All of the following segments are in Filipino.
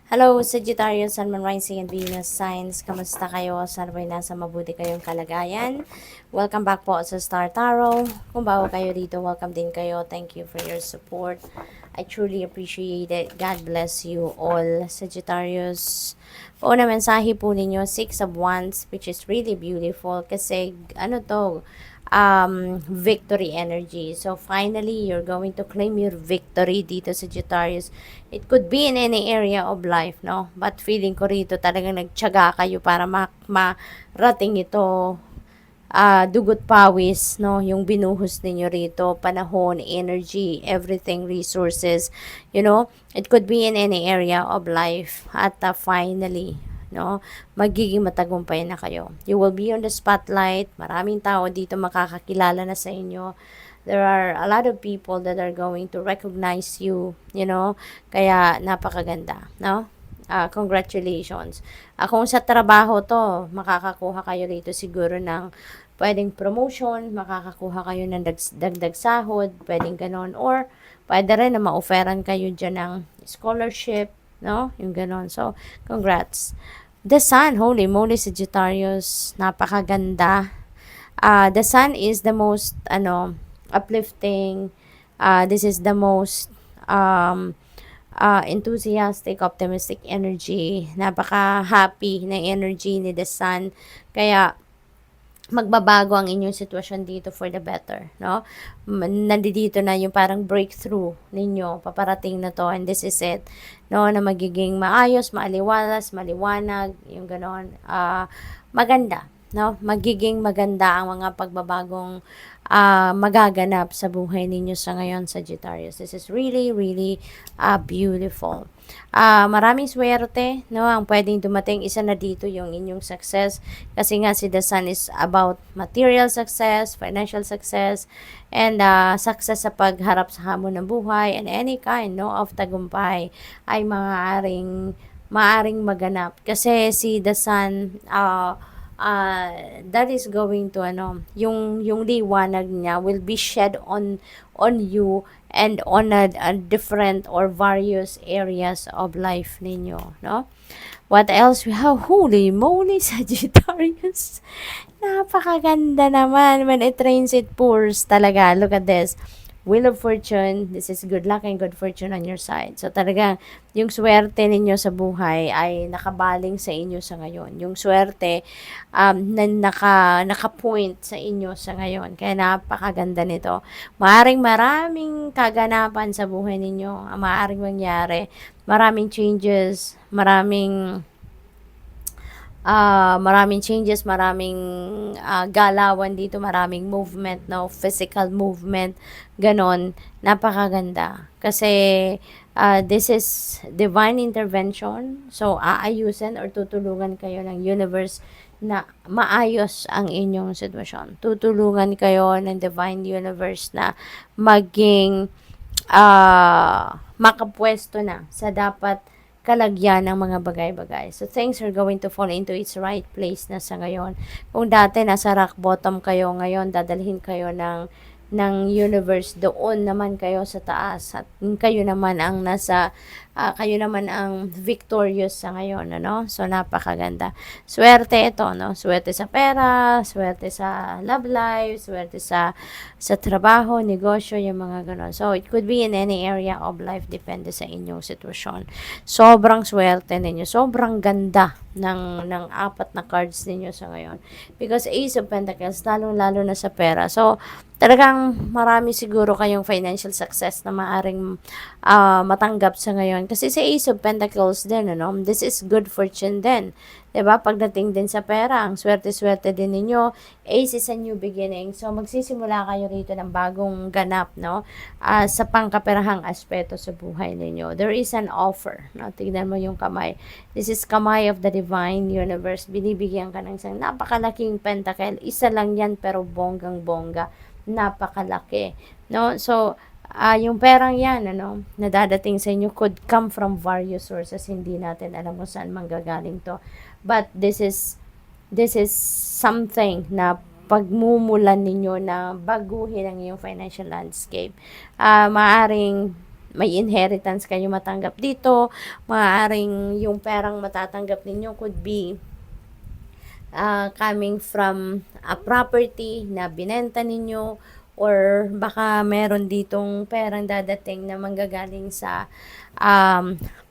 Hello, Sagittarius, Sun, Moon, Rising, and Venus signs. Kamusta kayo? Sana ba'y nasa mabuti kayong kalagayan? Welcome back po sa Star Tarot. Kung bago kayo dito, welcome din kayo. Thank you for your support. I truly appreciate it. God bless you all, Sagittarius. Una mensahe po ninyo, Six of Wands, which is really beautiful kasi victory energy. So finally, you're going to claim your victory dito sa Sagittarius. It could be in any area of life, no? But feeling ko rito talagang nagtiyaga kayo para marating ito. Dugot pawis, no? Yung binuhos ninyo rito, panahon, energy, everything, resources, it could be in any area of life. At finally, no, magiging matagumpay na kayo. You will be on the spotlight. Maraming tao dito makakakilala na sa inyo. There are a lot of people that are going to recognize you, kaya napakaganda, no? Congratulations. Kung sa trabaho to, makakakuha kayo rito siguro ng pwedeng promotion, makakakuha kayo ng dagdag sahod, pwedeng ganon, or pwede rin na ma-offeran kayo dyan ng scholarship, no? Yung ganon. So, congrats. The Sun, holy moly, Sagittarius, napakaganda. The Sun is the most, uplifting. This is the most, enthusiastic, optimistic energy. Napaka-happy na energy ni The Sun. Kaya, magbabago ang inyong sitwasyon dito for the better, no? Nandito na yung parang breakthrough ninyo, paparating na to, and this is it, no? Na magiging maayos, maaliwalas, maliwanag, yung ganon, maganda, no? Magiging maganda ang mga pagbabagong magaganap sa buhay ninyo sa ngayon, Sagittarius. This is really, really beautiful. Maraming swerte, no? Ang pwedeng dumating, isa na dito yung inyong success. Kasi nga si The Sun is about material success, financial success, and success sa pagharap sa hamon ng buhay, and any kind, no, of tagumpay ay maaring maganap. Kasi si The Sun, that is going to yung liwanag niya will be shed on you and on a different or various areas of life ninyo, no? What else we have? Holy moly, Sagittarius. Napakaganda naman. When it rains, it pours talaga. Look at this. Wheel of Fortune, this is good luck and good fortune on your side. So talagang yung swerte ninyo sa buhay ay nakabaling sa inyo sa ngayon. Yung swerte na naka-point sa inyo sa ngayon. Kaya napakaganda nito. Maraming kaganapan sa buhay ninyo. Maaaring mangyari. Maraming changes, maraming changes, maraming galawan dito, maraming movement, no? Physical movement, ganon. Napakaganda. Kasi this is divine intervention. So, aayusin or tutulungan kayo ng universe na maayos ang inyong sitwasyon. Tutulungan kayo ng divine universe na maging makapwesto na sa dapat kalagyan ng mga bagay-bagay. So, things are going to fall into its right place na sa ngayon. Kung dati nasa rock bottom kayo, ngayon dadalhin kayo ng universe, doon naman kayo sa taas. At kayo naman ang kayo naman ang victorious sa ngayon, ano? So, napakaganda. Swerte ito, no? Swerte sa pera, swerte sa love life, swerte sa trabaho, negosyo, yung mga ganon. So, it could be in any area of life, depende sa inyong sitwasyon. Sobrang swerte ninyo, sobrang ganda ng apat na cards ninyo sa ngayon. Because Ace of Pentacles, lalong-lalo na sa pera. So, talagang marami siguro kayong financial success na maaring matanggap sa ngayon. Kasi sa Ace of Pentacles din, this is good fortune din. Diba? Pagdating din sa pera, ang swerte-swerte din ninyo. Ace is a new beginning. So, magsisimula kayo rito ng bagong ganap, no? Sa pangkaperahang aspeto sa buhay ninyo. There is an offer. No? Tignan mo yung kamay. This is kamay of the divine universe. Binibigyan ka ng isang napakalaking pentacle. Isa lang yan, pero bonggang-bongga. Napakalaki. No? So, yung perang yan, na dadating sa inyo could come from various sources. Hindi natin alam kung saan manggagaling to. But this is something na pagmumulan ninyo na baguhin ang iyong financial landscape. Maaring may inheritance kayo matanggap dito. Maaaring yung perang matatanggap ninyo could be coming from a property na binenta ninyo, or baka meron ditong perang dadating na manggagaling sa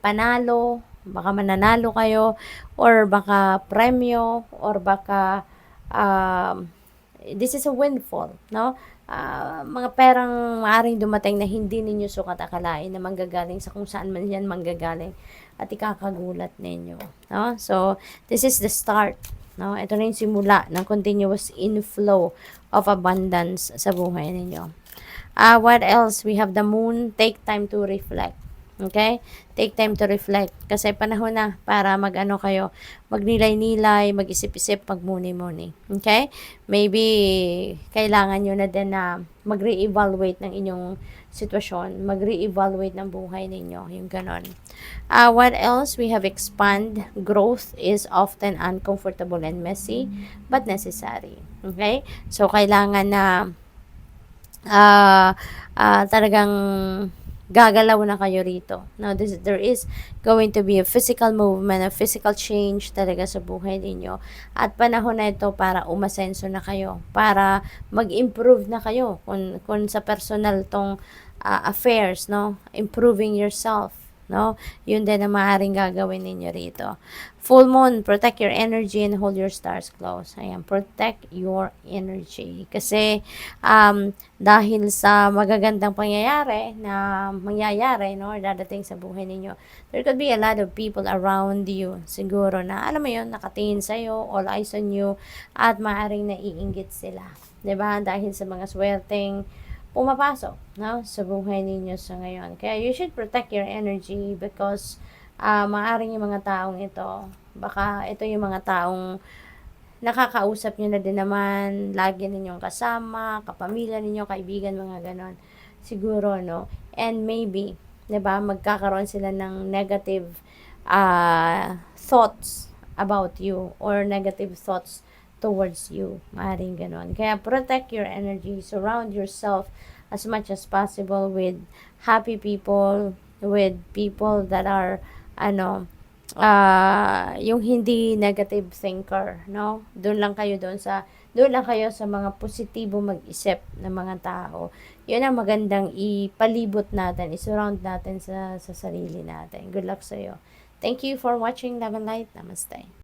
panalo, baka mananalo kayo, or baka premyo, or baka this is a windfall, no? Mga perang maaring dumating na hindi ninyo sukat akalain na manggagaling sa kung saan man yan manggagaling, at ikakagulat ninyo, no? So, this is the start, no? Ito na yung simula ng continuous inflow of abundance sa buhay ninyo. What else? We have the moon. Take time to reflect. Okay? Take time to reflect. Kasi panahon na para mag-ano kayo, magnilay-nilay, mag-isip-isip, magmuni-muni. Okay? Maybe, kailangan nyo na din na mag-re-evaluate ng inyong sitwasyon, mag-re-evaluate ng buhay ninyo, yung ganon. What else? We have expand. Growth is often uncomfortable and messy, but necessary. Okay? So, kailangan na talagang gagalaw na kayo rito. Now, there is going to be a physical movement, a physical change talaga sa buhay ninyo. At panahon na ito para umasenso na kayo, para mag-improve na kayo kung sa personal tong affairs, no? Improving yourself, no? Yun din ang maaaring gagawin ninyo rito. Full moon, protect your energy and hold your stars close. Ayan, protect your energy. Kasi, dahil sa magagandang pangyayari na mangyayari, no, or dadating sa buhay ninyo, there could be a lot of people around you, siguro, na, alam mo yun, nakatingin sa'yo, all eyes on you, at maaaring naiinggit sila. 'Di ba? Dahil sa mga swerteng pumapasok, no, sa buhay ninyo sa ngayon. Kaya you should protect your energy because maaaring yung mga taong ito, baka ito yung mga taong nakakausap nyo na din naman, lagi ninyong kasama, kapamilya ninyo, kaibigan, mga ganon. Siguro, no? And maybe, 'di ba, magkakaroon sila ng negative thoughts about you, or negative thoughts towards you. Maaaring ganon. Kaya protect your energy. Surround yourself as much as possible with happy people, with people that are, yung hindi negative thinker, no? Doon lang kayo sa mga positibo mag-isip ng mga tao. Yun ang magandang ipalibot natin, isurround natin sa sarili natin. Good luck sa iyo. Thank you for watching Love and Light. Namaste.